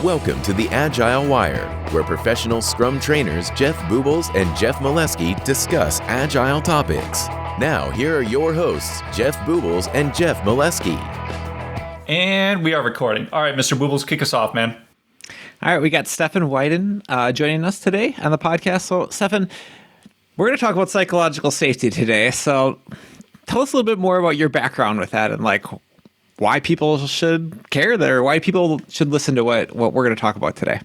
Welcome to the Agile Wire, where professional Scrum trainers Jeff Boobles and Jeff Molesky discuss Agile topics. Now, here are your hosts, Jeff Boobles and Jeff Molesky. And we are recording. All right, Mr. Boobles, kick us off, man. All right, we got Stephan Wiedner joining us today on the podcast. So, Stephan, we're going to talk about psychological safety today. So, tell us a little bit more about your background with that and like why people should care there, why people should listen to what we're going to talk about today.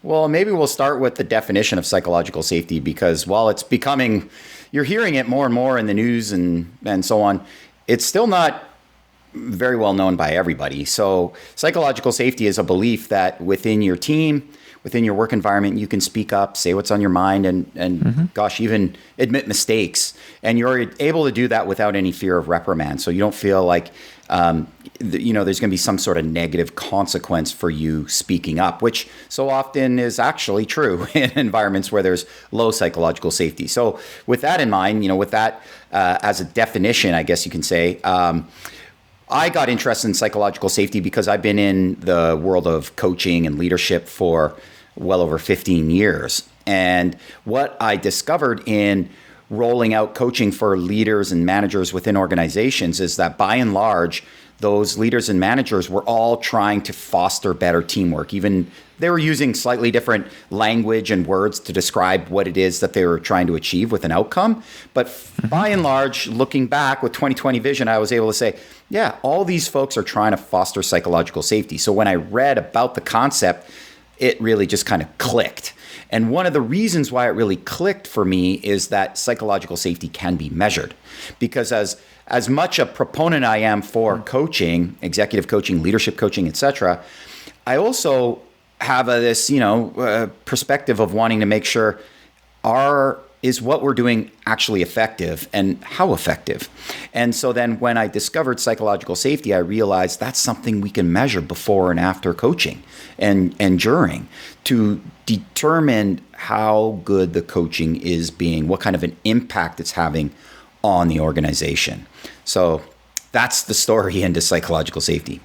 Well, maybe we'll start with the definition of psychological safety, because while it's becoming, you're hearing it more and more in the news and so on, it's still not very well known by everybody. So psychological safety is a belief that within your team, within your work environment, you can speak up, say what's on your mind, and gosh, even admit mistakes. And you're able to do that without any fear of reprimand. So you don't feel like, there's going to be some sort of negative consequence for you speaking up, which so often is actually true in environments where there's low psychological safety. So with that in mind, with that as a definition, I guess you can say, I got interested in psychological safety because I've been in the world of coaching and leadership for well over 15 years. And what I discovered in rolling out coaching for leaders and managers within organizations is that by and large, those leaders and managers were all trying to foster better teamwork. Even they were using slightly different language and words to describe what it is that they were trying to achieve with an outcome. But by and large, looking back with 2020 vision, I was able to say, yeah, all these folks are trying to foster psychological safety. So when I read about the concept, it really just kind of clicked. And one of the reasons why it really clicked for me is that psychological safety can be measured. Because as much a proponent I am for coaching, executive coaching, leadership coaching, etc., I also have this perspective of wanting to make sure is what we're doing actually effective and how effective. And so then when I discovered psychological safety, I realized that's something we can measure before and after coaching and during to determine how good the coaching is being, what kind of an impact it's having on the organization. So that's the story into psychological safety.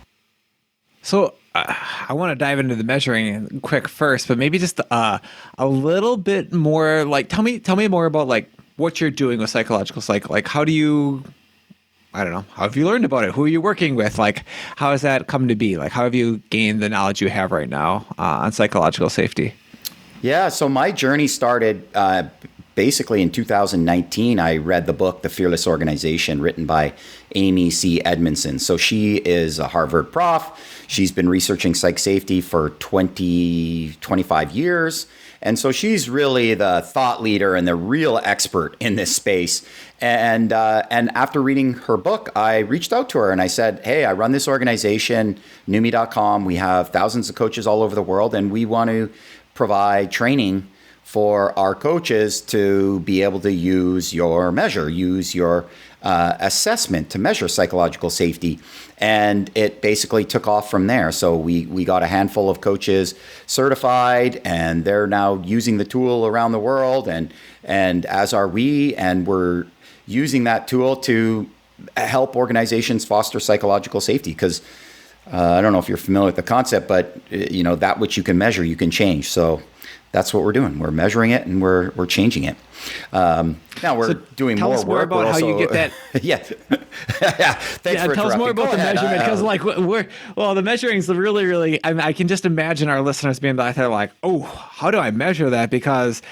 So I want to dive into the measuring quick first, but maybe just a little bit more. Like, tell me more about like what you're doing with psychological psych. Like, how do you? I don't know. How have you learned about it? Who are you working with? Like, how has that come to be? Like, how have you gained the knowledge you have right now on psychological safety? Yeah. So my journey started basically in 2019. I read the book, The Fearless Organization, written by Amy Edmondson. So she is a Harvard prof. She's been researching psych safety for 25 years. And so she's really the thought leader and the real expert in this space. And after reading her book, I reached out to her and I said, hey, I run this organization, Numi.com. We have thousands of coaches all over the world, and we want to provide training for our coaches to be able to use your assessment to measure psychological safety. And it basically took off from there. So we got a handful of coaches certified, and they're now using the tool around the world, and as are we, and we're using that tool to help organizations foster psychological safety. Because I don't know if you're familiar with the concept, but that which you can measure, you can change. So that's what we're doing. We're measuring it and we're changing it. Now we're doing more work. Tell us more about how you get that. Yeah. Thanks for tell us more about the measurement, because the measuring is really, really. I can just imagine our listeners being out there like, oh, how do I measure that? Because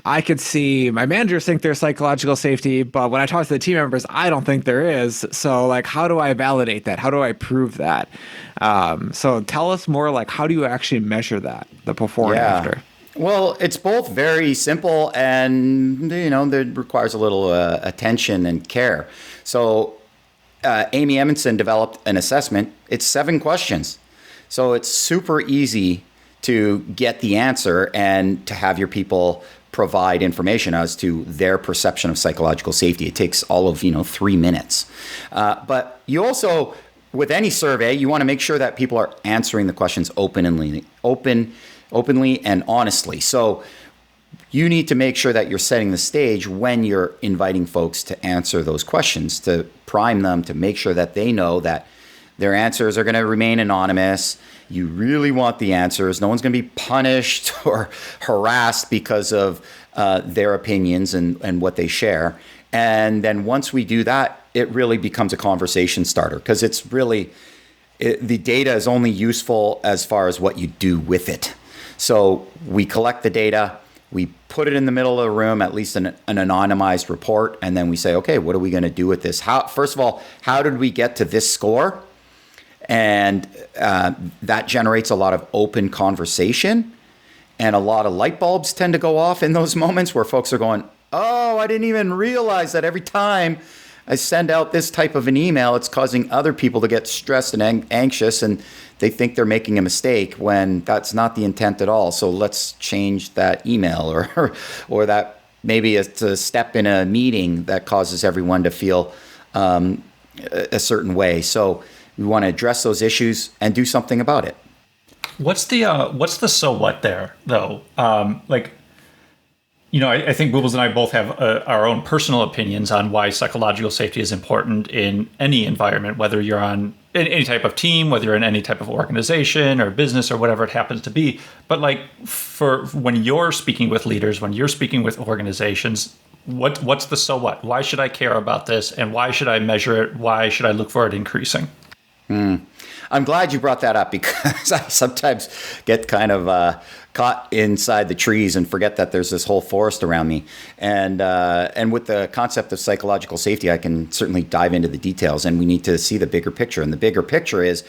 I could see my managers think there's psychological safety, but when I talk to the team members, I don't think there is. So like, how do I validate that? How do I prove that? So tell us more, like, how do you actually measure that, the before and after? Well, it's both very simple and, that requires a little attention and care. So Amy Edmondson developed an assessment. It's 7 questions. So it's super easy to get the answer and to have your people provide information as to their perception of psychological safety. It takes all of, 3 minutes. But you also, with any survey, you want to make sure that people are answering the questions openly and honestly. So you need to make sure that you're setting the stage when you're inviting folks to answer those questions, to prime them, to make sure that they know that Their answers are going to remain anonymous. You really want the answers. No one's going to be punished or harassed because of their opinions and what they share. And then once we do that, it really becomes a conversation starter, because it's really, the data is only useful as far as what you do with it. So we collect the data, we put it in the middle of the room, at least an anonymized report, and then we say, okay, what are we going to do with this? First of all, how did we get to this score? And that generates a lot of open conversation, and a lot of light bulbs tend to go off in those moments where folks are going, oh, I didn't even realize that every time I send out this type of an email, it's causing other people to get stressed and anxious, and they think they're making a mistake when that's not the intent at all. So let's change that email, or that maybe it's a step in a meeting that causes everyone to feel a certain way. So we want to address those issues and do something about it. What's the so what there though? I think Boobles and I both have our own personal opinions on why psychological safety is important in any environment, whether you're on any type of team, whether you're in any type of organization or business or whatever it happens to be. But for when you're speaking with leaders, when you're speaking with organizations, what's the so what? Why should I care about this? And why should I measure it? Why should I look for it increasing? I'm glad you brought that up, because I sometimes get kind of caught inside the trees and forget that there's this whole forest around me. And with the concept of psychological safety, I can certainly dive into the details, and we need to see the bigger picture. And the bigger picture is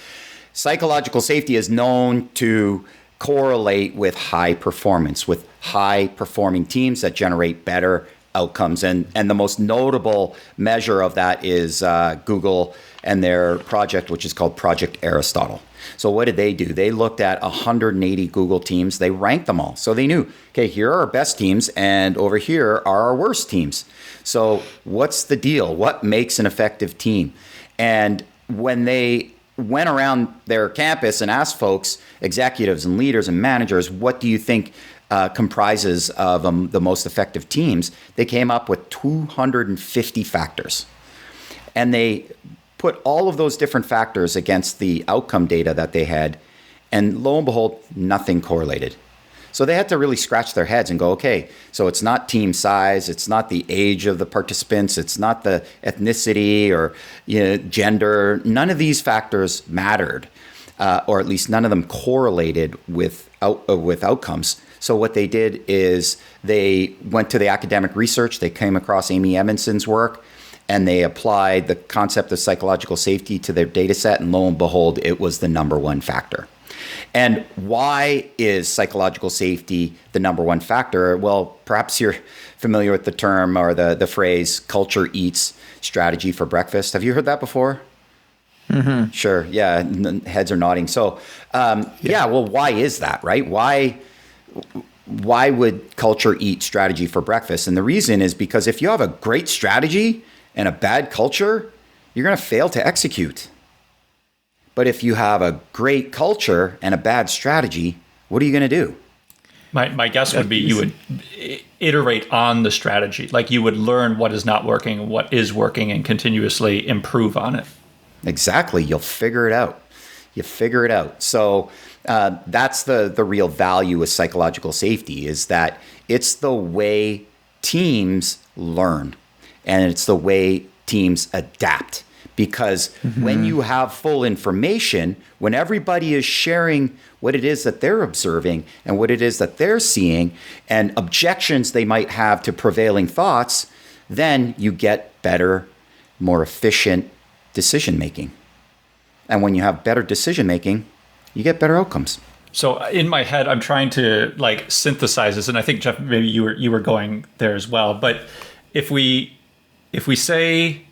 psychological safety is known to correlate with high performance, with high performing teams that generate better outcomes. And the most notable measure of that is Google and their project, which is called Project Aristotle. So what did they do? They looked at 180 Google teams. They ranked them all. So they knew, okay, here are our best teams, and over here are our worst teams. So what's the deal? What makes an effective team? And when they went around their campus and asked folks, executives and leaders and managers, what do you think comprises of the most effective teams? They came up with 250 factors. And they put all of those different factors against the outcome data that they had, and lo and behold, nothing correlated. So they had to really scratch their heads and go, okay, so it's not team size, it's not the age of the participants, it's not the ethnicity or gender. None of these factors mattered, or at least none of them correlated with outcomes. So what they did is they went to the academic research. They came across Amy Edmondson's work, and they applied the concept of psychological safety to their data set, and lo and behold, it was the number one factor. And why is psychological safety the number one factor? Well, perhaps you're familiar with the term or the phrase culture eats strategy for breakfast. Have you heard that before? Mm-hmm. Sure. Yeah. Heads are nodding. So, well, why is that, right? Why would culture eat strategy for breakfast? And the reason is because if you have a great strategy and a bad culture, you're going to fail to execute. But if you have a great culture and a bad strategy, what are you going to do? My guess would be you would iterate on the strategy. Like you would learn what is not working, what is working, and continuously improve on it. Exactly. You'll figure it out. So that's the real value of psychological safety, is that it's the way teams learn, and it's the way teams adapt. Because when you have full information, when everybody is sharing what it is that they're observing and what it is that they're seeing, and objections they might have to prevailing thoughts, then you get better, more efficient decision making. And when you have better decision making, you get better outcomes. So in my head, I'm trying to synthesize this, and I think Jeff, maybe you were going there as well. But if we say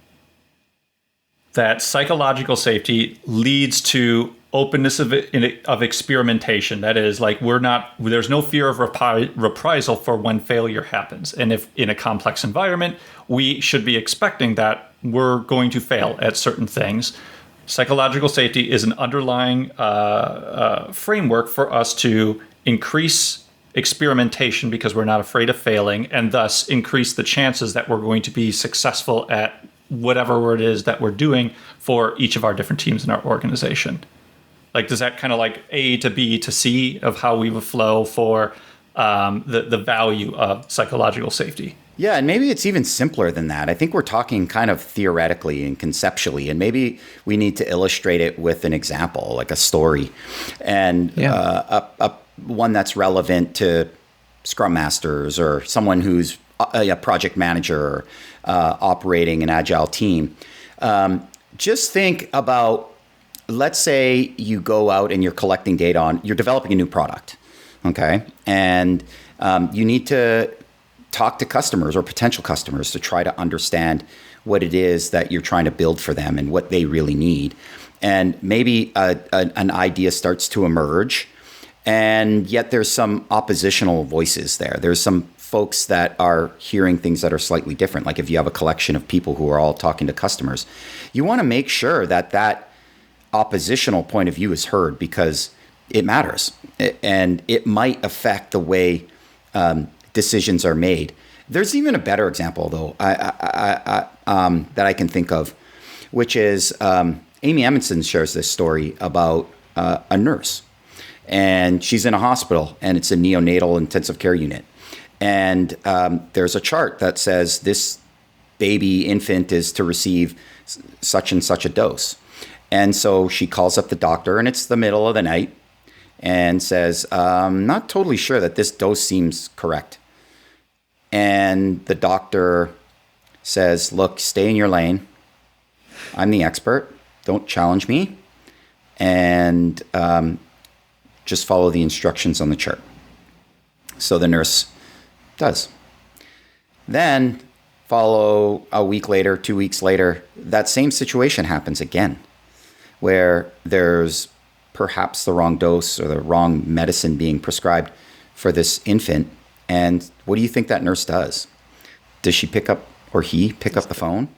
that psychological safety leads to openness of experimentation, that is, there's no fear of reprisal for when failure happens. And if in a complex environment, we should be expecting that we're going to fail at certain things. Psychological safety is an underlying framework for us to increase experimentation because we're not afraid of failing, and thus increase the chances that we're going to be successful at whatever it is that we're doing for each of our different teams in our organization. Like, does that kind of like A to B to C of how we would flow for the value of psychological safety? Yeah, and maybe it's even simpler than that. I think we're talking kind of theoretically and conceptually, and maybe we need to illustrate it with an example, like a story, and one that's relevant to Scrum Masters or someone who's a project manager or operating an Agile team. Just think about, let's say you go out and you're collecting data you're developing a new product, okay? And you need to talk to customers or potential customers to try to understand what it is that you're trying to build for them and what they really need. And maybe an idea starts to emerge, and yet there's some oppositional voices there. There's some folks that are hearing things that are slightly different. Like if you have a collection of people who are all talking to customers, you want to make sure that that oppositional point of view is heard, because it matters and it might affect the way decisions are made. There's even a better example, though, that I can think of, which is Amy Edmondson shares this story about a nurse, and she's in a hospital, and it's a neonatal intensive care unit, and there's a chart that says this baby infant is to receive such and such a dose, and so she calls up the doctor, and it's the middle of the night, and says, "I'm not totally sure that this dose seems correct." And the doctor says, "Look, stay in your lane. I'm the expert. Don't challenge me. And just follow the instructions on the chart." So the nurse does. Then follow a week later, 2 weeks later, that same situation happens again, where there's perhaps the wrong dose or the wrong medicine being prescribed for this infant. And what do you think that nurse does? Does she pick up, or he pick up the phone?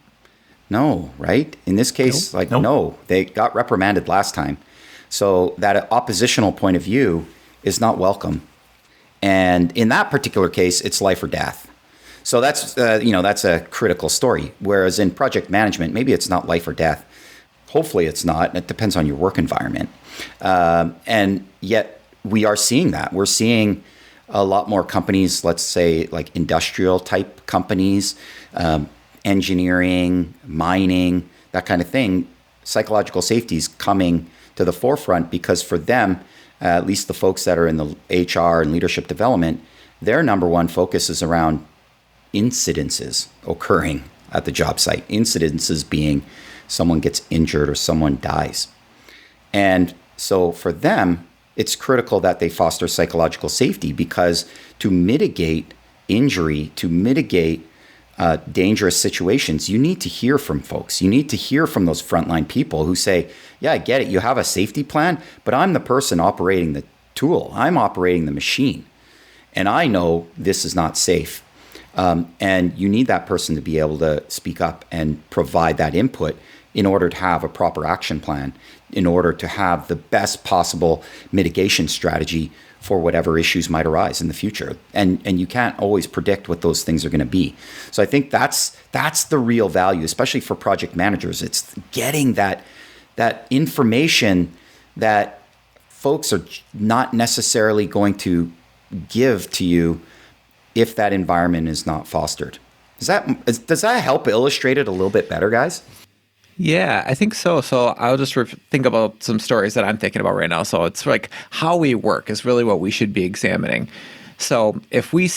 No, right? In this case, no, they got reprimanded last time. So that oppositional point of view is not welcome. And in that particular case, it's life or death. So that's, that's a critical story. Whereas in project management, maybe it's not life or death. Hopefully it's not. It depends on your work environment. And yet we are seeing that. We're seeing a lot more companies, let's say like industrial type companies, engineering, mining, that kind of thing. Psychological safety is coming to the forefront because for them, at least the folks that are in the HR and leadership development, their number one focus is around incidences occurring at the job site. Incidences being someone gets injured or someone dies. And so for them, it's critical that they foster psychological safety, because to mitigate injury, to mitigate dangerous situations, you need to hear from folks. You need to hear from those frontline people who say, yeah, I get it. You have a safety plan, but I'm the person operating the tool. I'm operating the machine. And I know this is not safe. And you need that person to be able to speak up and provide that input in order to have a proper action plan, in order to have the best possible mitigation strategy for whatever issues might arise in the future. And you can't always predict what those things are going to be. So I think that's the real value, especially for project managers. It's getting that information that folks are not necessarily going to give to you if that environment is not fostered. Does that help illustrate it a little bit better, guys? Yeah, I think so. So I'll just think about some stories that I'm thinking about right now. So it's like how we work is really what we should be examining. So if we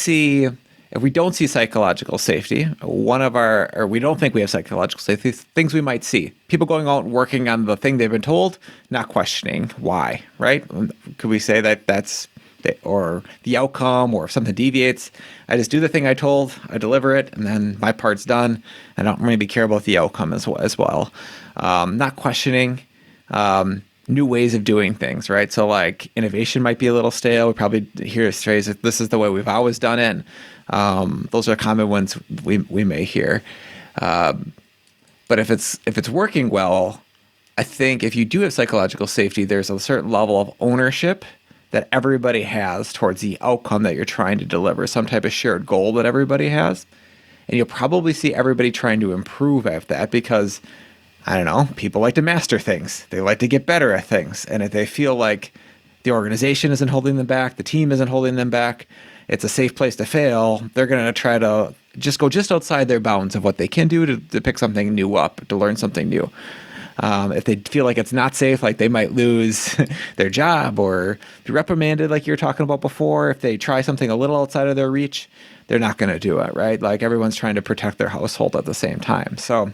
don't see psychological safety, or we don't think we have psychological safety, things we might see. People going out and working on the thing they've been told, not questioning why, right? Could we say that that's or the outcome, or if something deviates, I just do the thing I told, I deliver it, and then my part's done. I don't maybe care about the outcome as well. Not questioning new ways of doing things, right? So like innovation might be a little stale. We probably hear a phrase that this is the way we've always done it. Those are common ones we may hear. But if it's working well, I think if you do have psychological safety, there's a certain level of ownership that everybody has towards the outcome that you're trying to deliver, some type of shared goal that everybody has. And you'll probably see everybody trying to improve at that because, I don't know, people like to master things. They like to get better at things. And if they feel like the organization isn't holding them back, the team isn't holding them back, it's a safe place to fail, they're going to try to just go just outside their bounds of what they can do to pick something new up, to learn something new. If they feel like it's not safe, like they might lose their job or be reprimanded like you were talking about before, if they try something a little outside of their reach, they're not going to do it, right? Like everyone's trying to protect their household at the same time. So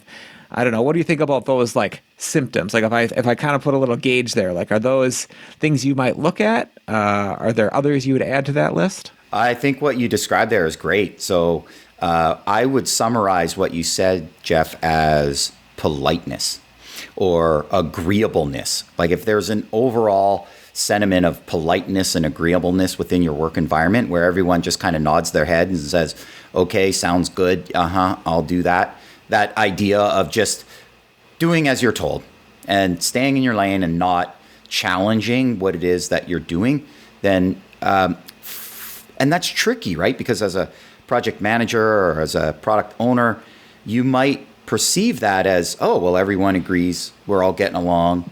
I don't know. What do you think about those like symptoms? Like if I kind of put a little gauge there, like are those things you might look at? Are there others you would add to that list? I think what you described there is great. So I would summarize what you said, Jeff, as politeness or agreeableness. Like if there's an overall sentiment of politeness and agreeableness within your work environment where everyone just kind of nods their head and says, okay, sounds good. I'll do that. That idea of just doing as you're told and staying in your lane and not challenging what it is that you're doing, then, and that's tricky, right? Because as a project manager or as a product owner, you might perceive that as, oh, well, everyone agrees, we're all getting along.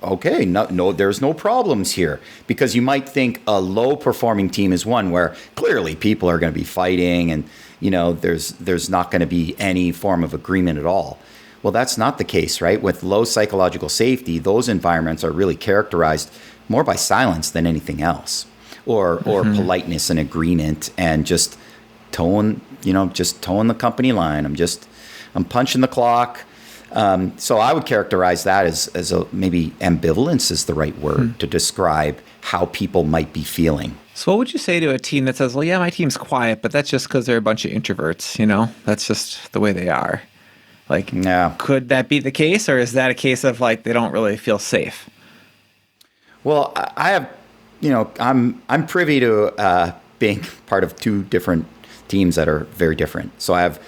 Okay, no, there's no problems here. Because you might think a low performing team is one where clearly people are going to be fighting and, you know, there's not going to be any form of agreement at all. Well, that's not the case, right? With low psychological safety, those environments are really characterized more by silence than anything else, or politeness and agreement and just towing the company line. I'm punching the clock. So I would characterize that as maybe ambivalence is the right word to describe how people might be feeling. So what would you say to a team that says, well, yeah, my team's quiet, but that's just because they're a bunch of introverts, you know? That's just the way they are. Like, yeah. Could that be the case, or is that a case of like they don't really feel safe? Well, I have, I'm privy to being part of two different teams that are very different. So I have,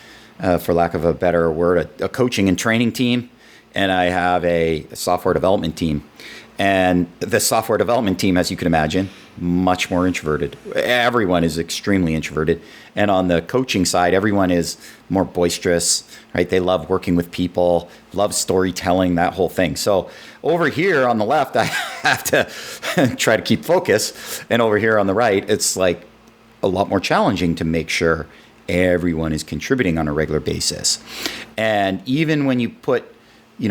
for lack of a better word, a coaching and training team, and I have a software development team. And the software development team, as you can imagine, much more introverted. Everyone is extremely introverted. And on the coaching side, everyone is more boisterous, right? They love working with people, love storytelling, that whole thing. So over here on the left, I have to try to keep focus. And over here on the right, it's like a lot more challenging to make sure everyone is contributing on a regular basis. And even when you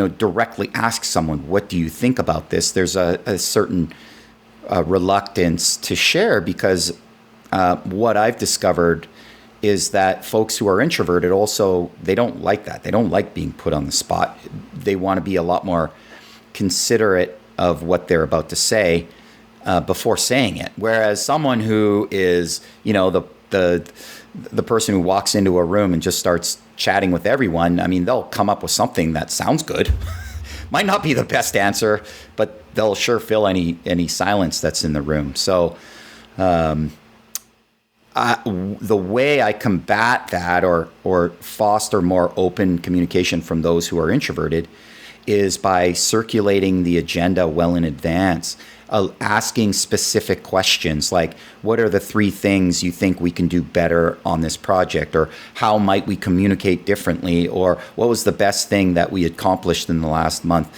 directly ask someone, what do you think about this? There's a certain reluctance to share because what I've discovered is that folks who are introverted also, they don't like that. They don't like being put on the spot. They want to be a lot more considerate of what they're about to say before saying it. Whereas someone who is, the person who walks into a room and just starts chatting with everyone, I mean, they'll come up with something that sounds good. Might not be the best answer, but they'll sure fill any silence that's in the room. So the way I combat that or foster more open communication from those who are introverted is by circulating the agenda well in advance, asking specific questions like, what are the 3 things you think we can do better on this project? Or how might we communicate differently? Or what was the best thing that we accomplished in the last month?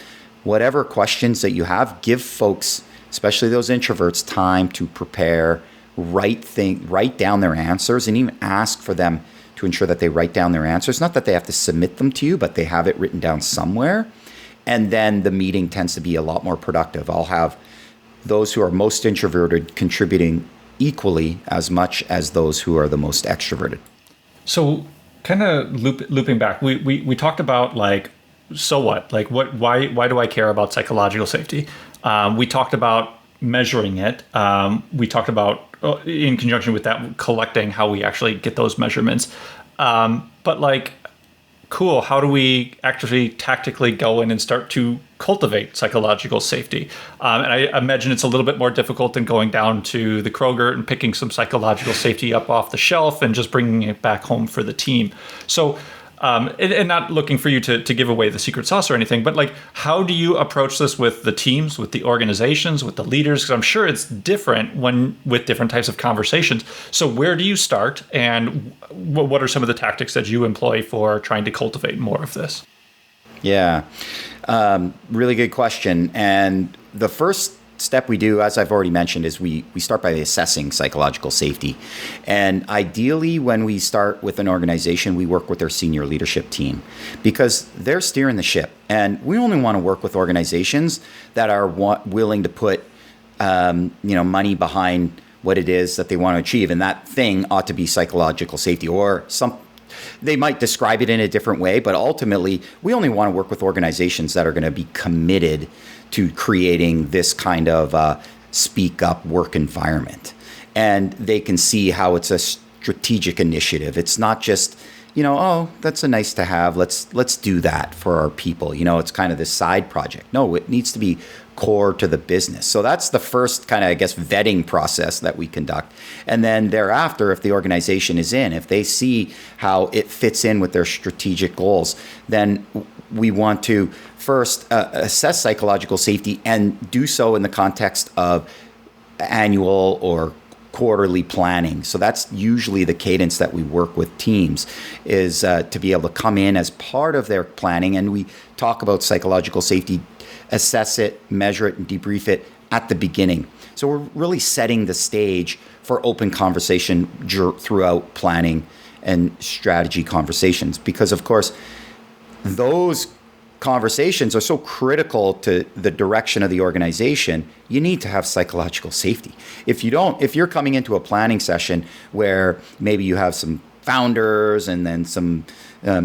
Whatever questions that you have, give folks, especially those introverts, time to prepare, write down their answers, and even ask for them to ensure that they write down their answers. Not that they have to submit them to you, but they have it written down somewhere. And then the meeting tends to be a lot more productive. I'll have those who are most introverted contributing equally as much as those who are the most extroverted. So kind of looping back, we talked about like, so what? Like why do I care about psychological safety? We talked about measuring it. We talked about, in conjunction with that, collecting how we actually get those measurements. But like, cool, how do we actually tactically go in and start to cultivate psychological safety? And I imagine it's a little bit more difficult than going down to the Kroger and picking some psychological safety up off the shelf and just bringing it back home for the team. So and not looking for you to give away the secret sauce or anything, but like, how do you approach this with the teams, with the organizations, with the leaders? Because I'm sure it's different with different types of conversations. So where do you start, and what are some of the tactics that you employ for trying to cultivate more of this? Yeah, really good question. And the first step we do, as I've already mentioned, is we start by assessing psychological safety. And ideally, when we start with an organization, we work with their senior leadership team because they're steering the ship. And we only want to work with organizations that are willing to put money behind what it is that they want to achieve. And that thing ought to be psychological safety, or they might describe it in a different way, but ultimately, we only want to work with organizations that are going to be committed to creating this kind of speak up work environment. And they can see how it's a strategic initiative. It's not just, oh, that's a nice to have. Let's do that for our people. It's kind of this side project. No, it needs to be core to the business. So that's the first kind of, I guess, vetting process that we conduct. And then thereafter, if the organization is if they see how it fits in with their strategic goals, then we want to first assess psychological safety and do so in the context of annual or quarterly planning. So that's usually the cadence that we work with teams, is to be able to come in as part of their planning. And we talk about psychological safety, assess it, measure it, and debrief it at the beginning. So we're really setting the stage for open conversation throughout planning and strategy conversations, because of course, those conversations are so critical to the direction of the organization. You need to have psychological safety. If you're coming into a planning session where maybe you have some founders and then some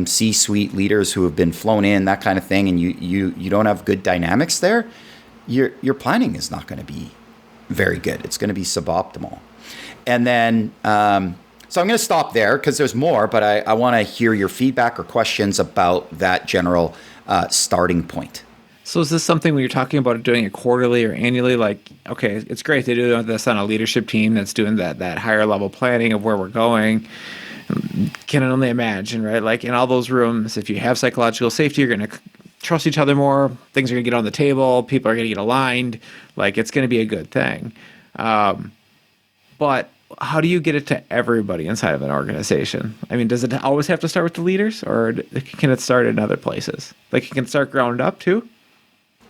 C-suite leaders who have been flown in, that kind of thing, and you don't have good dynamics there, your planning is not going to be very good. It's going to be suboptimal. And then, so I'm going to stop there because there's more, but I want to hear your feedback or questions about that general starting point. So is this something when you're talking about doing it quarterly or annually? Like, okay, it's great to do this on a leadership team that's doing that higher level planning of where we're going. Can only imagine, right? Like in all those rooms, if you have psychological safety, you're going to trust each other more. Things are going to get on the table. People are going to get aligned. Like it's going to be a good thing. But how do you get it to everybody inside of an organization? I mean, does it always have to start with the leaders, or can it start in other places? Like it can start ground up too?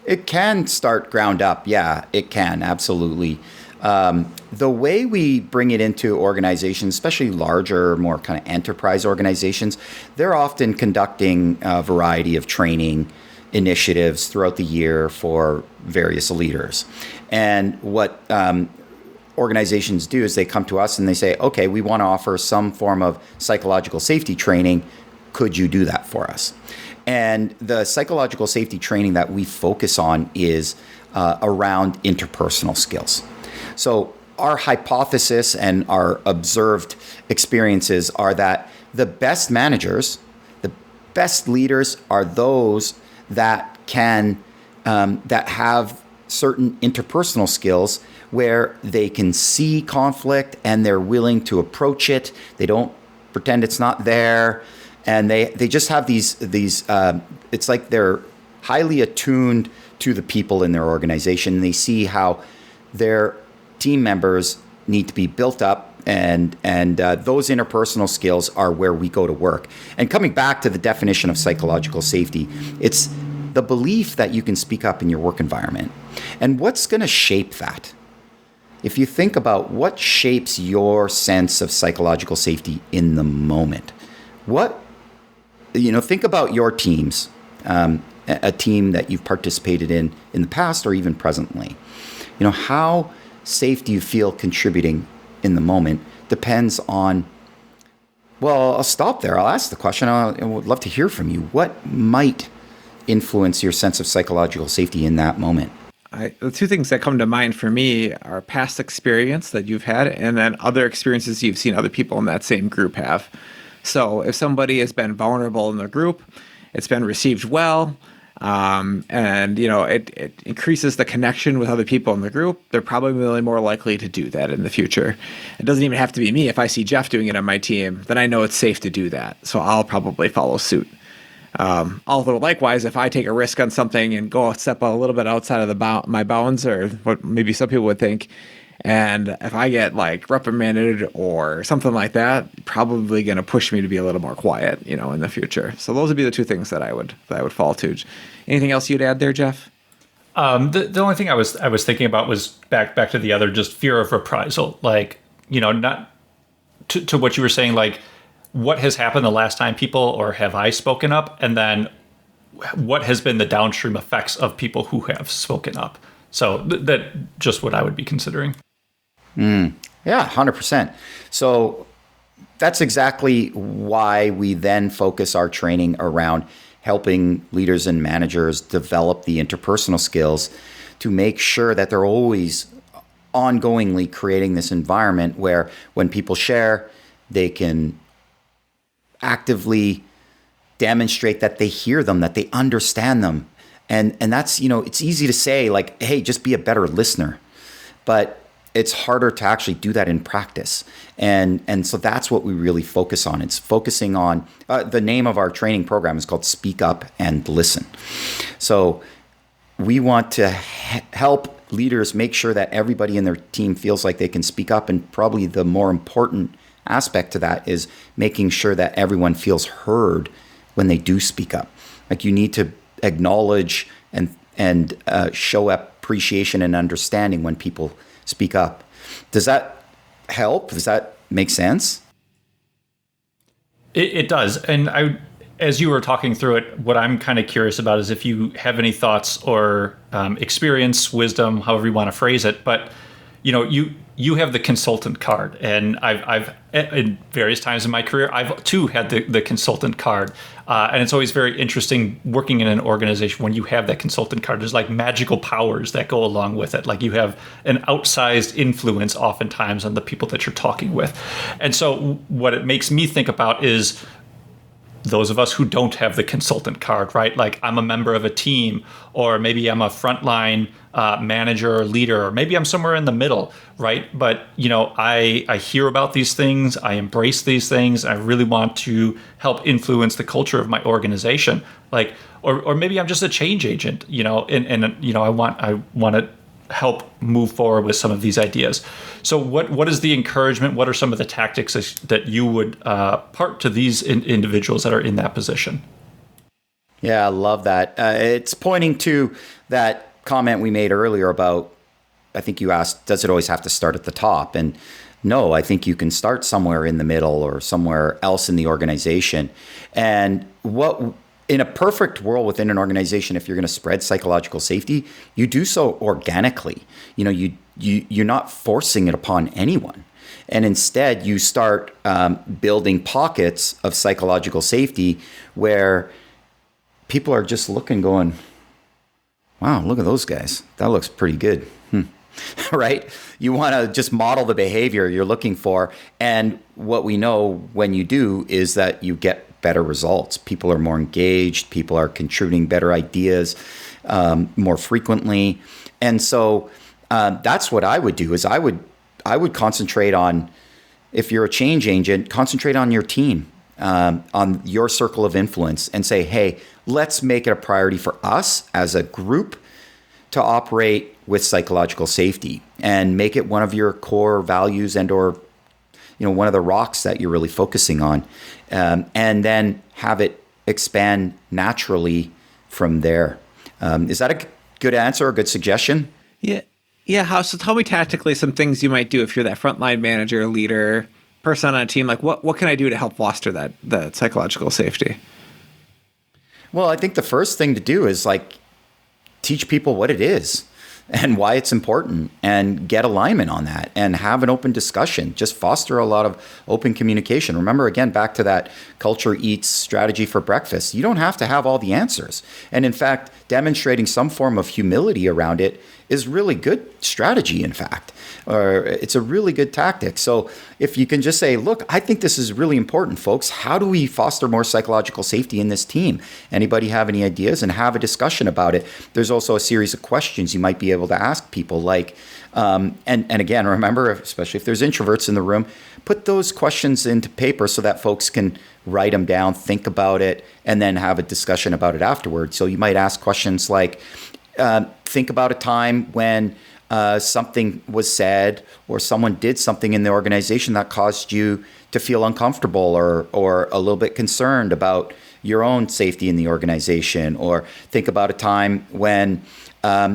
It can start ground up. Yeah, it can. Absolutely. The way we bring it into organizations, especially larger, more kind of enterprise organizations, they're often conducting a variety of training initiatives throughout the year for various leaders. And what organizations do is they come to us and they say, okay, we want to offer some form of psychological safety training. Could you do that for us? And the psychological safety training that we focus on is around interpersonal skills. So our hypothesis and our observed experiences are that the best managers, the best leaders are those that can, that have certain interpersonal skills where they can see conflict and they're willing to approach it. They don't pretend it's not there. And they just have these it's like they're highly attuned to the people in their organization. They see how their team members need to be built up, and those interpersonal skills are where we go to work. And coming back to the definition of psychological safety, it's the belief that you can speak up in your work environment. And what's going to shape that? If you think about what shapes your sense of psychological safety in the moment, think about your teams, a team that you've participated in the past or even presently. How safe do you feel contributing in the moment depends on, well, I'll stop there. I'll ask the question. I would love to hear from you. What might influence your sense of psychological safety in that moment? The two things that come to mind for me are past experience that you've had and then other experiences you've seen other people in that same group have. So if somebody has been vulnerable in the group, it's been received well, And it increases the connection with other people in the group. They're probably more likely to do that in the future. It doesn't even have to be me. If I see Jeff doing it on my team, then I know it's safe to do that. So I'll probably follow suit. Although likewise, if I take a risk on something and go step a little bit outside of my bounds, or what maybe some people would think, and if I get like reprimanded or something like that, probably going to push me to be a little more quiet, in the future. So those would be the two things that I would fall to. Anything else you'd add there, Jeff? The only thing I was thinking about was back to the other, just fear of reprisal. Like, not to what you were saying, like, what has happened the last time people, or have I spoken up? And then what has been the downstream effects of people who have spoken up? So that just what I would be considering. Yeah, 100%. So that's exactly why we then focus our training around helping leaders and managers develop the interpersonal skills to make sure that they're always ongoingly creating this environment where when people share, they can actively demonstrate that they hear them, that they understand them. And that's, it's easy to say like, hey, just be a better listener. But it's harder to actually do that in practice. And so that's what we really focus on. It's focusing on, the name of our training program is called Speak Up and Listen. So we want to help leaders make sure that everybody in their team feels like they can speak up. And probably the more important aspect to that is making sure that everyone feels heard when they do speak up. Like, you need to acknowledge and show appreciation and understanding when people speak up. Does that help? Does that make sense? It does. And as you were talking through it, what I'm kind of curious about is if you have any thoughts or experience, wisdom, however you want to phrase it. But you have the consultant card, and I've in various times in my career, I've too had the consultant card, and it's always very interesting working in an organization when you have that consultant card. There's like magical powers that go along with it. Like, you have an outsized influence oftentimes on the people that you're talking with, and so what it makes me think about is those of us who don't have the consultant card, right? Like, I'm a member of a team, or maybe I'm a frontline manager or leader, or maybe I'm somewhere in the middle, right? But, I hear about these things, I embrace these things, I really want to help influence the culture of my organization. Like, or maybe I'm just a change agent, and I want to help move forward with some of these ideas. So what is the encouragement? What are some of the tactics that you would part to these individuals that are in that position? Yeah, I love that. It's pointing to that comment we made earlier about, I think you asked, does it always have to start at the top? And no, I think you can start somewhere in the middle or somewhere else in the organization. And in a perfect world within an organization, if you're going to spread psychological safety, you do so organically. You're not forcing it upon anyone. And instead, you start building pockets of psychological safety where people are just looking, going, wow, look at those guys. That looks pretty good. Right? You want to just model the behavior you're looking for. And what we know when you do is that you get better results. People are more engaged. People are contributing better ideas more frequently. And so that's what I would do is I would concentrate on, if you're a change agent, concentrate on your team, on your circle of influence, and say, hey, let's make it a priority for us as a group to operate with psychological safety, and make it one of your core values or one of the rocks that you're really focusing on, and then have it expand naturally from there. Is that a good answer, a good suggestion? Yeah. So tell me tactically some things you might do if you're that frontline manager, leader, person on a team. Like, what can I do to help foster that psychological safety? Well, I think the first thing to do is teach people what it is and why it's important, and get alignment on that, and have an open discussion. Just foster a lot of open communication. Remember, again, back to that culture eats strategy for breakfast. You don't have to have all the answers. And in fact, demonstrating some form of humility around it is really good strategy, in fact, or it's a really good tactic. So if you can just say, look, I think this is really important, folks. How do we foster more psychological safety in this team? Anybody have any ideas? And have a discussion about it. There's also a series of questions you might be able to ask people, like, and again, remember, especially if there's introverts in the room, put those questions into paper so that folks can write them down, think about it, and then have a discussion about it afterwards. So you might ask questions like, think about a time when something was said or someone did something in the organization that caused you to feel uncomfortable or a little bit concerned about your own safety in the organization. Or think about a time when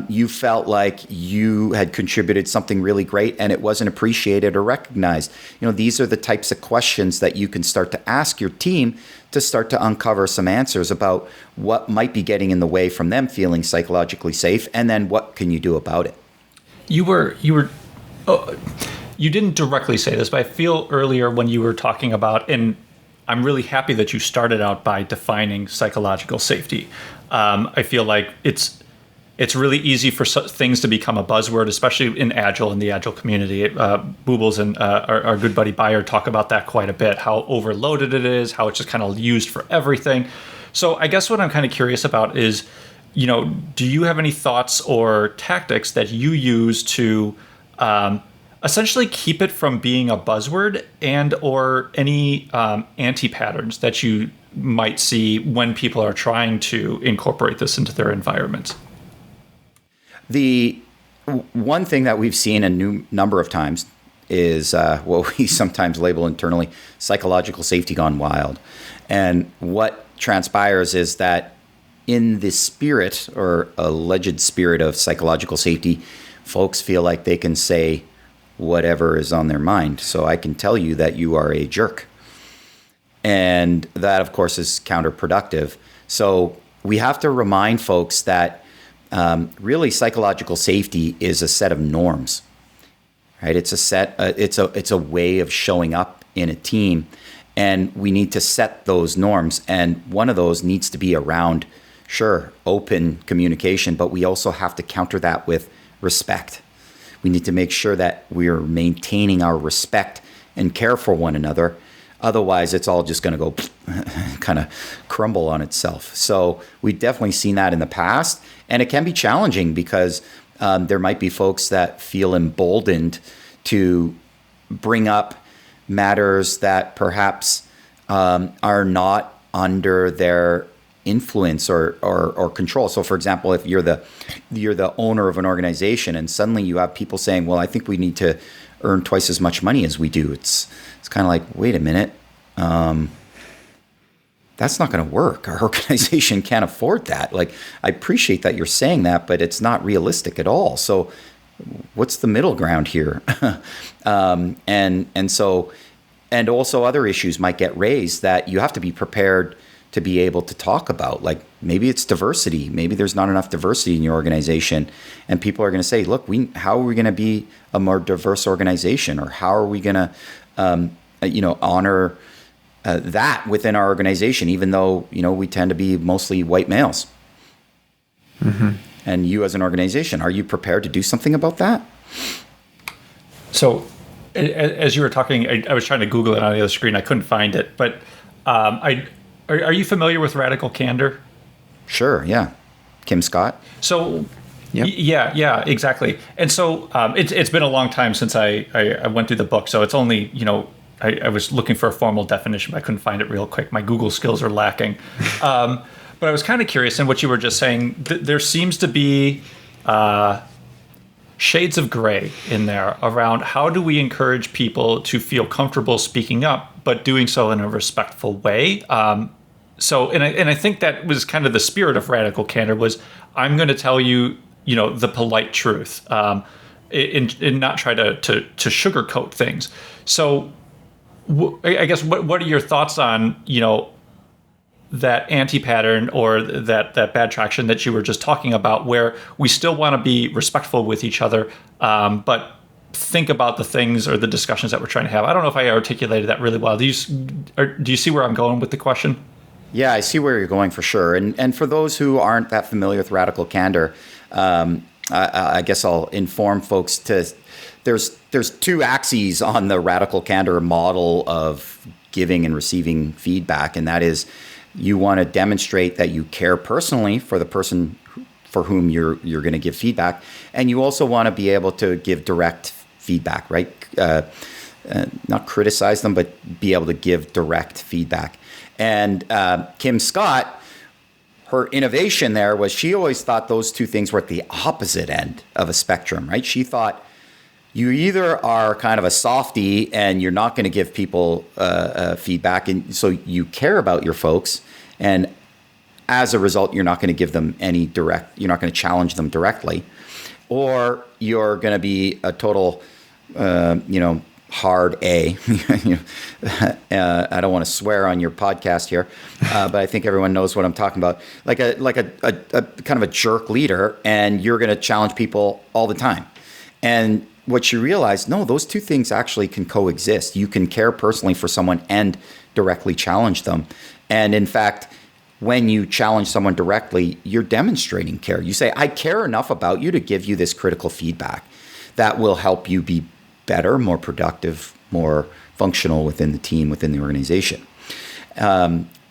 you felt like you had contributed something really great and it wasn't appreciated or recognized. These are the types of questions that you can start to ask your team to start to uncover some answers about what might be getting in the way from them feeling psychologically safe, and then what can you do about it. You didn't directly say this, but I feel earlier when you were talking about, and I'm really happy that you started out by defining psychological safety. I feel like it's really easy for things to become a buzzword, especially in Agile, in the Agile community. Boobles and our good buddy Bayer talk about that quite a bit, how overloaded it is, how it's just kind of used for everything. So I guess what I'm kind of curious about is, do you have any thoughts or tactics that you use to essentially keep it from being a buzzword, and or any anti-patterns that you might see when people are trying to incorporate this into their environments? The one thing that we've seen a number of times is what we sometimes label internally psychological safety gone wild. And what transpires is that in the spirit or alleged spirit of psychological safety, folks feel like they can say whatever is on their mind. So I can tell you that you are a jerk. And that, of course, is counterproductive. So we have to remind folks that really psychological safety is a set of norms, right? It's a way of showing up in a team, and we need to set those norms. And one of those needs to be around, sure, open communication, but we also have to counter that with respect. We need to make sure that we're maintaining our respect and care for one another. Otherwise, it's all just going to go kind of crumble on itself. So we've definitely seen that in the past. And it can be challenging because there might be folks that feel emboldened to bring up matters that perhaps are not under their influence or control. So, for example, if you're the owner of an organization and suddenly you have people saying, well, I think we need to earn twice as much money as we do. It's kind of like, wait a minute. That's not going to work. Our organization can't afford that. Like, I appreciate that you're saying that, but it's not realistic at all. So what's the middle ground here? And also other issues might get raised that you have to be prepared to be able to talk about. Like, maybe it's diversity. Maybe there's not enough diversity in your organization. And people are going to say, look, how are we going to be a more diverse organization? Or how are we going to, honor that within our organization, even though, we tend to be mostly white males. Mm-hmm. And you as an organization, are you prepared to do something about that? So as you were talking, I was trying to Google it on the other screen. I couldn't find it. But are you familiar with radical candor? Sure, yeah. Kim Scott? So... Yep. Yeah, exactly. And so it's been a long time since I went through the book. So it's only, I was looking for a formal definition, but I couldn't find it real quick. My Google skills are lacking. But I was kind of curious in what you were just saying. There seems to be shades of gray in there around how do we encourage people to feel comfortable speaking up, but doing so in a respectful way. So I think that was kind of the spirit of radical candor was, I'm going to tell you, the polite truth, and not try to sugarcoat things. So I guess what are your thoughts on, that anti-pattern or that bad traction that you were just talking about, where we still want to be respectful with each other, but think about the things or the discussions that we're trying to have? I don't know if I articulated that really well. Do you see where I'm going with the question? Yeah, I see where you're going for sure. And for those who aren't that familiar with radical candor, I guess I'll inform folks there's two axes on the radical candor model of giving and receiving feedback, and that is you want to demonstrate that you care personally for the person for whom you're going to give feedback, and you also want to be able to give direct feedback, right? Not criticize them, but be able to give direct feedback. And Kim Scott, her innovation there was she always thought those two things were at the opposite end of a spectrum, right? She thought you either are kind of a softie and you're not going to give people feedback, and so you care about your folks, and as a result, you're not going to give them you're not going to challenge them directly, or you're going to be a total, hard A. I don't want to swear on your podcast here, but I think everyone knows what I'm talking about. Like a kind of a jerk leader, and you're going to challenge people all the time. And what you realize, no, those two things actually can coexist. You can care personally for someone and directly challenge them. And in fact, when you challenge someone directly, you're demonstrating care. You say, I care enough about you to give you this critical feedback that will help you be better, more productive, more functional within the team, within the organization.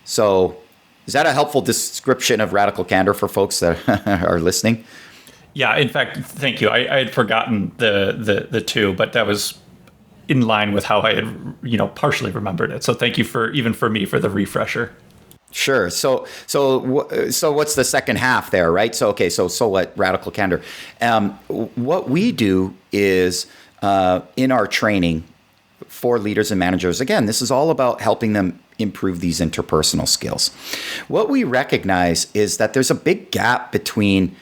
So is that a helpful description of radical candor for folks that are listening? Yeah, in fact, thank you. I had forgotten the two, but that was in line with how I had, partially remembered it. So thank you for me for the refresher. Sure. So what's the second half there, right? So what? Radical candor. What we do is in our training for leaders and managers. Again, this is all about helping them improve these interpersonal skills. What we recognize is that there's a big gap between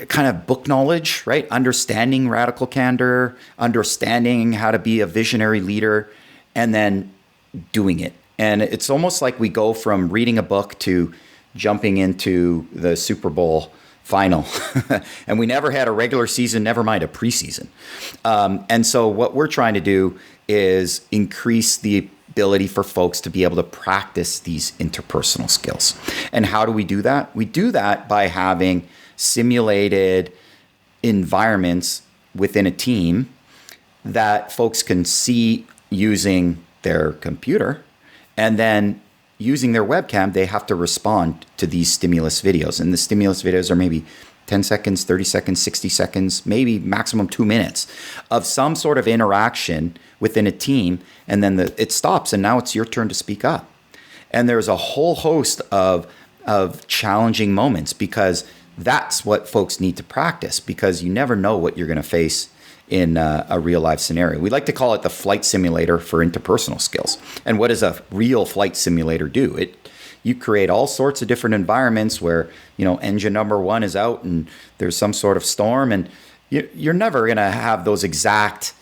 kind of book knowledge, right? Understanding radical candor, understanding how to be a visionary leader, and then doing it. And it's almost like we go from reading a book to jumping into the Super Bowl final. And we never had a regular season, never mind a preseason. And so what we're trying to do is increase the ability for folks to be able to practice these interpersonal skills. And how do we do that? We do that by having simulated environments within a team that folks can see using their computer, and then using their webcam, they have to respond to these stimulus videos. And the stimulus videos are maybe 10 seconds, 30 seconds, 60 seconds, maybe maximum 2 minutes of some sort of interaction within a team. And then it stops, and now it's your turn to speak up. And there's a whole host of challenging moments, because that's what folks need to practice, because you never know what you're going to face in a real life scenario. We like to call it the flight simulator for interpersonal skills. And what does a real flight simulator do? You create all sorts of different environments where, engine number one is out and there's some sort of storm, and you're never going to have those exact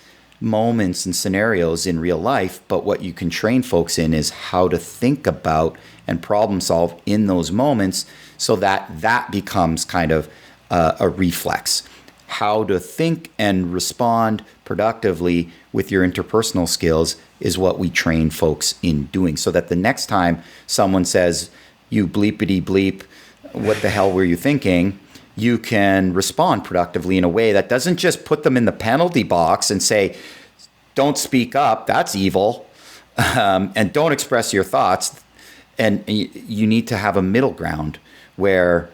moments and scenarios in real life. But what you can train folks in is how to think about and problem solve in those moments, so that becomes kind of a reflex. How to think and respond productively with your interpersonal skills is what we train folks in doing, so that the next time someone says, you bleepity bleep, what the hell were you thinking? You can respond productively in a way that doesn't just put them in the penalty box and say, don't speak up, that's evil, and don't express your thoughts. And you need to have a middle ground where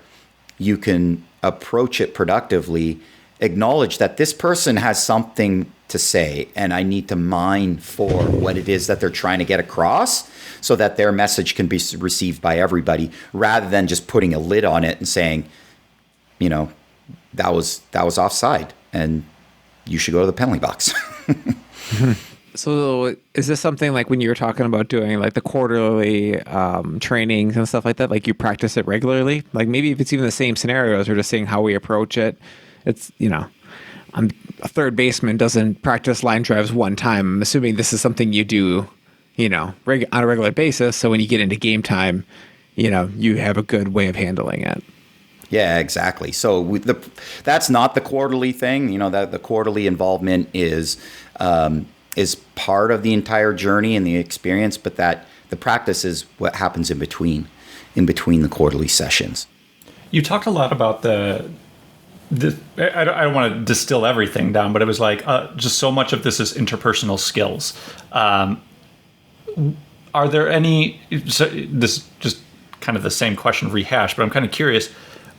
you can approach it productively, acknowledge that this person has something to say, and I need to mine for what it is that they're trying to get across, so that their message can be received by everybody, rather than just putting a lid on it and saying, that was offside and you should go to the penalty box. So is this something like when you were talking about doing like the quarterly trainings and stuff like that, like you practice it regularly? Like maybe if it's even the same scenarios, or just seeing how we approach it. It's, a third baseman doesn't practice line drives one time. I'm assuming this is something you do, on a regular basis. So when you get into game time, you have a good way of handling it. Yeah, exactly. So that's not the quarterly thing. That the quarterly involvement is part of the entire journey and the experience, but that the practice is what happens in between the quarterly sessions. You talked a lot about the I don't want to distill everything down, but it was like just so much of this is interpersonal skills. Are there any? So this just kind of the same question rehashed, but I'm kind of curious.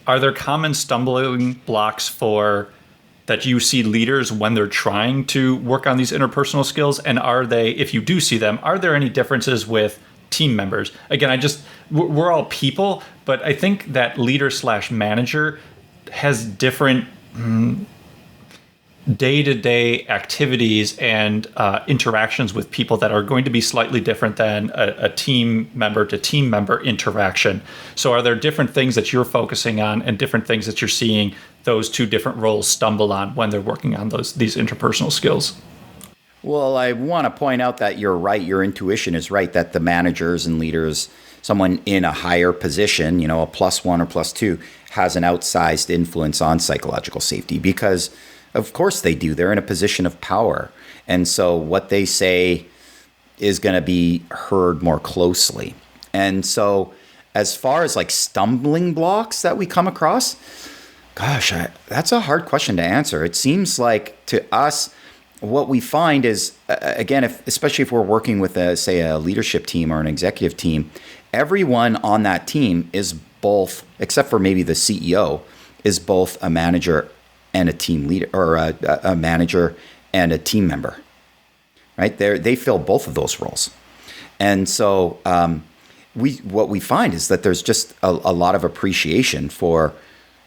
Are there common stumbling blocks for that you see leaders when they're trying to work on these interpersonal skills? And are they, if you do see them, are there any differences with team members? Again, we're all people, but I think that leader/manager has different day-to-day activities and interactions with people that are going to be slightly different than a team member to team member interaction. So are there different things that you're focusing on and different things that you're seeing those two different roles stumble on when they're working on these interpersonal skills? Well, I want to point out that you're right. Your intuition is right that the managers and leaders, someone in a higher position, a +1 or +2, has an outsized influence on psychological safety because of course they do. They're in a position of power. And so what they say is going to be heard more closely. And so as far as like stumbling blocks that we come across, gosh, that's a hard question to answer. It seems like to us, what we find is, again, especially if we're working with, say, a leadership team or an executive team, everyone on that team is both, except for maybe the CEO, is both a manager and a team leader, or a manager and a team member, right? They fill both of those roles. And so what we find is that there's just a lot of appreciation for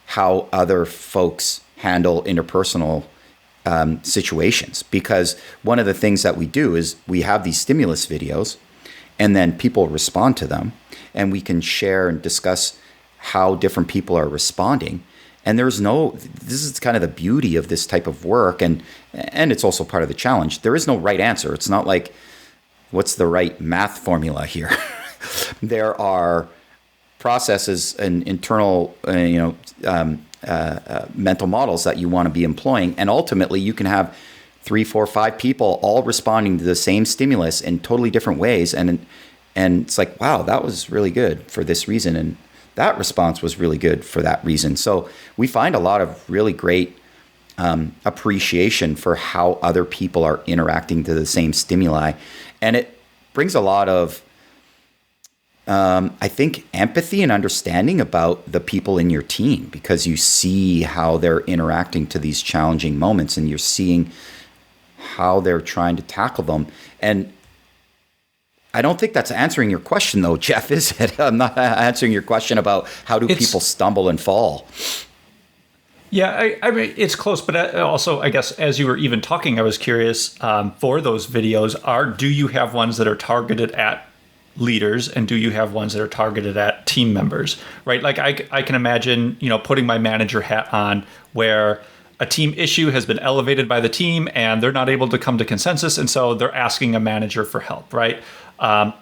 how other folks handle interpersonal situations. Because one of the things that we do is we have these stimulus videos and then people respond to them and we can share and discuss how different people are responding. And this is kind of the beauty of this type of work, and it's also part of the challenge. There is no right answer. It's not like, what's the right math formula here? There are processes and internal, mental models that you want to be employing, and ultimately you can have 3, 4, 5 people all responding to the same stimulus in totally different ways, and it's like, wow, that was really good for this reason, and that response was really good for that reason. So we find a lot of really great appreciation for how other people are interacting to the same stimuli. And it brings a lot of, I think, empathy and understanding about the people in your team, because you see how they're interacting to these challenging moments and you're seeing how they're trying to tackle them. And I don't think that's answering your question, though, Jeff, is it? I'm not answering your question about how do people stumble and fall. Yeah, I mean, it's close, but also, I guess, as you were even talking, I was curious for those videos, do you have ones that are targeted at leaders and do you have ones that are targeted at team members, right? Like I can imagine, putting my manager hat on where a team issue has been elevated by the team and they're not able to come to consensus. And so they're asking a manager for help, right?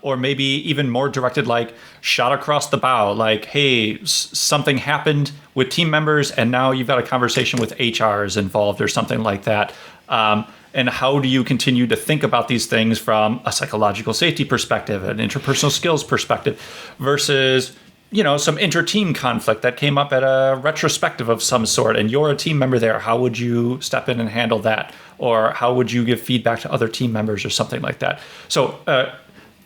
Or maybe even more directed, like shot across the bow, like, hey, something happened with team members and now you've got a conversation with HR is involved or something like that. And how do you continue to think about these things from a psychological safety perspective, an interpersonal skills perspective versus, some inter-team conflict that came up at a retrospective of some sort and you're a team member there. How would you step in and handle that? Or how would you give feedback to other team members or something like that? So,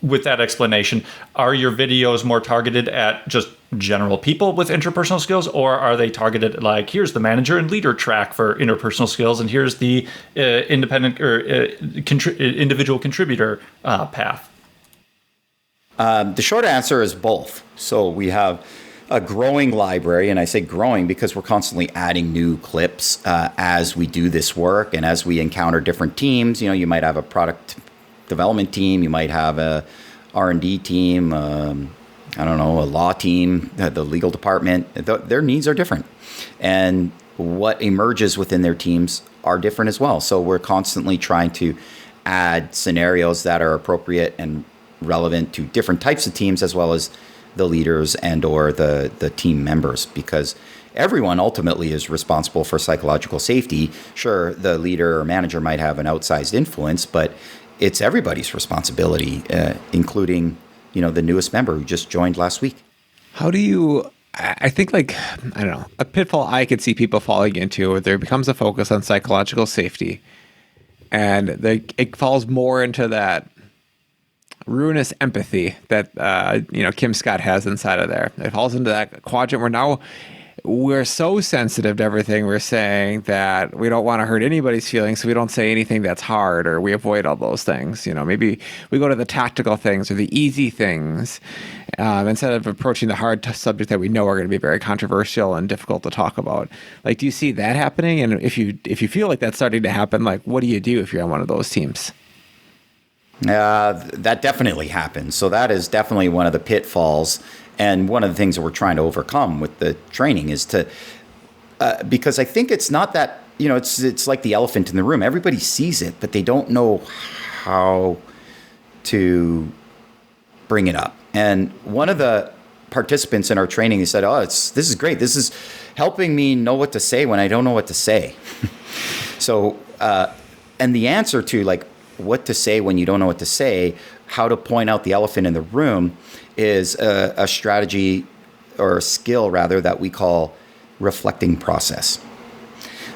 with that explanation, are your videos more targeted at just general people with interpersonal skills, or are they targeted at like, here's the manager and leader track for interpersonal skills, and here's the independent or individual contributor path? The short answer is both. So we have a growing library, and I say growing because we're constantly adding new clips as we do this work and as we encounter different teams. You might have a product development team, you might have a R&D team, a law team, the legal department. Their needs are different, and what emerges within their teams are different as well. So we're constantly trying to add scenarios that are appropriate and relevant to different types of teams, as well as the leaders and or the team members, because everyone ultimately is responsible for psychological safety. Sure, the leader or manager might have an outsized influence, but it's everybody's responsibility, including, the newest member who just joined last week. How do you I think like, I don't know, a pitfall I could see people falling into where there becomes a focus on psychological safety, and it falls more into that ruinous empathy that Kim Scott has inside of there. It falls into that quadrant where now we're so sensitive to everything we're saying that we don't want to hurt anybody's feelings, so we don't say anything that's hard, or we avoid all those things. Maybe we go to the tactical things or the easy things instead of approaching the hard subject that we know are going to be very controversial and difficult to talk about. Like, do you see that happening? And if you feel like that's starting to happen, like, what do you do if you're on one of those teams? That definitely happens. So that is definitely one of the pitfalls. And one of the things that we're trying to overcome with the training is to, because I think it's not that, it's like the elephant in the room. Everybody sees it, but they don't know how to bring it up. And one of the participants in our training, he said, this is great. This is helping me know what to say when I don't know what to say. So, and the answer to like what to say when you don't know what to say, how to point out the elephant in the room, is a strategy or a skill rather that we call reflecting process.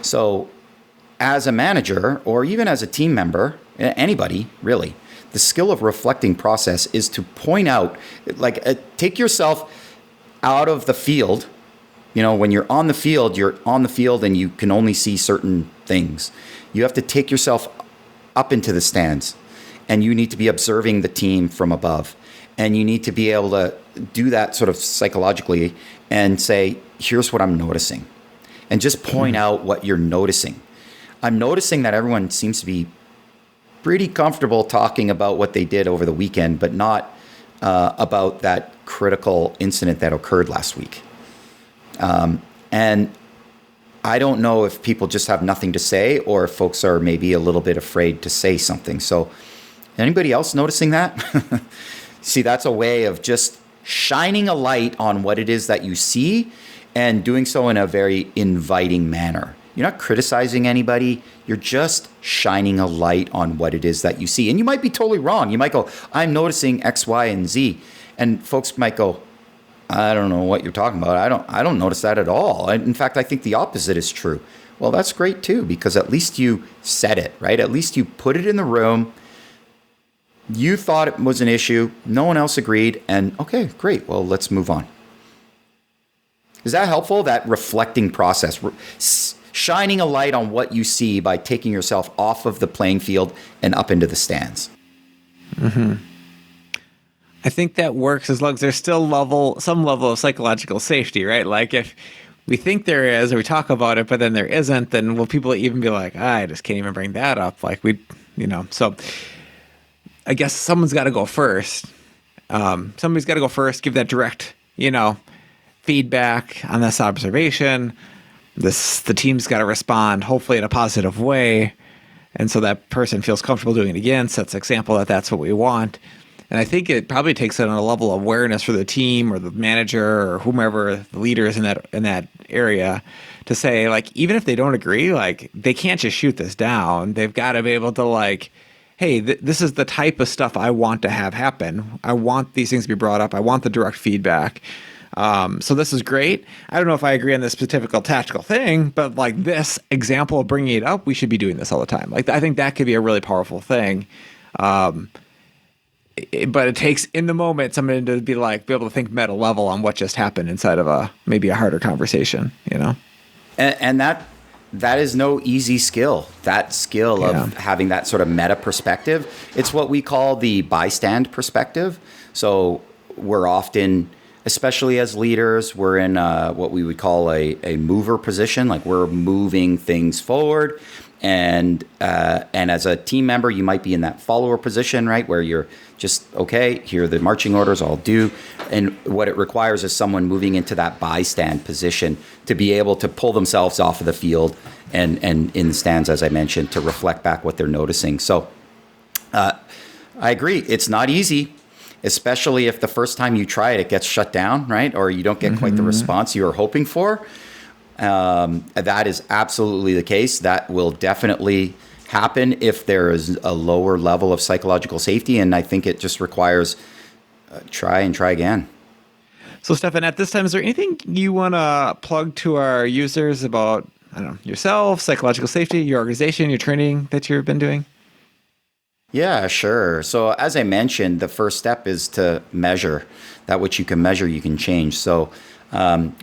So as a manager or even as a team member, anybody really, the skill of reflecting process is to point out, like take yourself out of the field. When you're on the field and you can only see certain things. You have to take yourself up into the stands, and you need to be observing the team from above. And you need to be able to do that sort of psychologically and say, here's what I'm noticing. And just point out what you're noticing. I'm noticing that everyone seems to be pretty comfortable talking about what they did over the weekend, but not about that critical incident that occurred last week. And I don't know if people just have nothing to say or if folks are maybe a little bit afraid to say something. So anybody else noticing that? See, that's a way of just shining a light on what it is that you see and doing so in a very inviting manner. You're not criticizing anybody. You're just shining a light on what it is that you see. And you might be totally wrong. You might go, I'm noticing X, Y, and Z. And folks might go, I don't know what you're talking about. I don't notice that at all. In fact, I think the opposite is true. Well, that's great too, because at least you said it, right? At least you put it in the room. You thought it was an issue. No one else agreed. And okay, great. Well, let's move on. Is that helpful? That reflecting process, shining a light on what you see by taking yourself off of the playing field and up into the stands. Mm-hmm. I think that works as long as there's still some level of psychological safety, right? Like if we think there is, or we talk about it, but then there isn't, then will people even be like, I just can't even bring that up. Like so I guess someone's got to go first. Somebody's got to go first, give that direct, feedback on this observation. The team's got to respond, hopefully in a positive way. And so that person feels comfortable doing it again, sets example that that's what we want. And I think it probably takes it on a level of awareness for the team or the manager or whomever the leader is in that area to say, like, even if they don't agree, like, they can't just shoot this down. They've got to be able to, like, hey, this is the type of stuff I want to have happen. I want these things to be brought up. I want the direct feedback. So this is great. I don't know if I agree on this specific tactical thing, but like this example of bringing it up, we should be doing this all the time. Like, I think that could be a really powerful thing. But it takes in the moment somebody to be able to think meta level on what just happened inside of maybe a harder conversation, And that is no easy skill. That skill of having that sort of meta perspective. It's what we call the bystand perspective. So we're often, especially as leaders, we're in what we would call a mover position. Like, we're moving things forward. And as a team member, you might be in that follower position, right? Where you're just, okay, here are the marching orders, I'll do. And what it requires is someone moving into that bystand position to be able to pull themselves off of the field and in the stands, as I mentioned, to reflect back what they're noticing. So I agree. It's not easy, especially if the first time you try it, it gets shut down, right? Or you don't get quite the response you were hoping for. That is absolutely the case. That will definitely happen if there is a lower level of psychological safety. And I think it just requires try and try again. So, Stephan, at this time, is there anything you want to plug to our users about, I don't know, yourself, psychological safety, your organization, your training that you've been doing? Yeah, sure. So as I mentioned, the first step is to measure. That which you can measure, you can change. So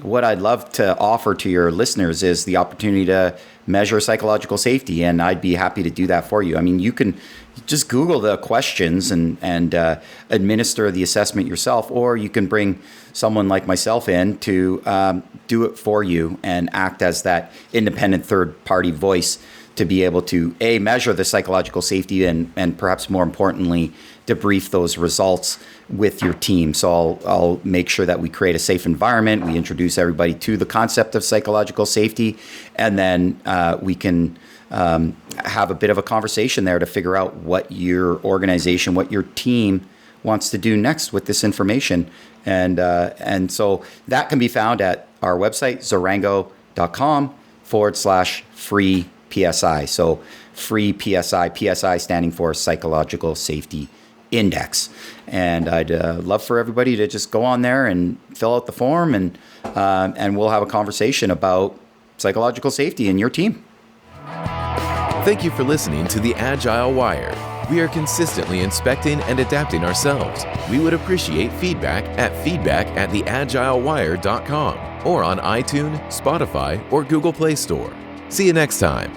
what I'd love to offer to your listeners is the opportunity to measure psychological safety, and I'd be happy to do that for you. I mean, you can just Google the questions and administer the assessment yourself, or you can bring someone like myself in to do it for you and act as that independent third-party voice to be able to measure the psychological safety and perhaps more importantly, debrief those results with your team. So I'll make sure that we create a safe environment. We introduce everybody to the concept of psychological safety, and then we can have a bit of a conversation there to figure out what your organization, what your team wants to do next with this information. And so that can be found at our website, zorango.com/free PSI. So free PSI, PSI standing for Psychological Safety Index. And I'd love for everybody to just go on there and fill out the form, and we'll have a conversation about psychological safety in your team. Thank you for listening to the Agile Wire. We are consistently inspecting and adapting ourselves. We would appreciate feedback at feedback@theagilewire.com or on iTunes, Spotify, or Google Play Store. See you next time.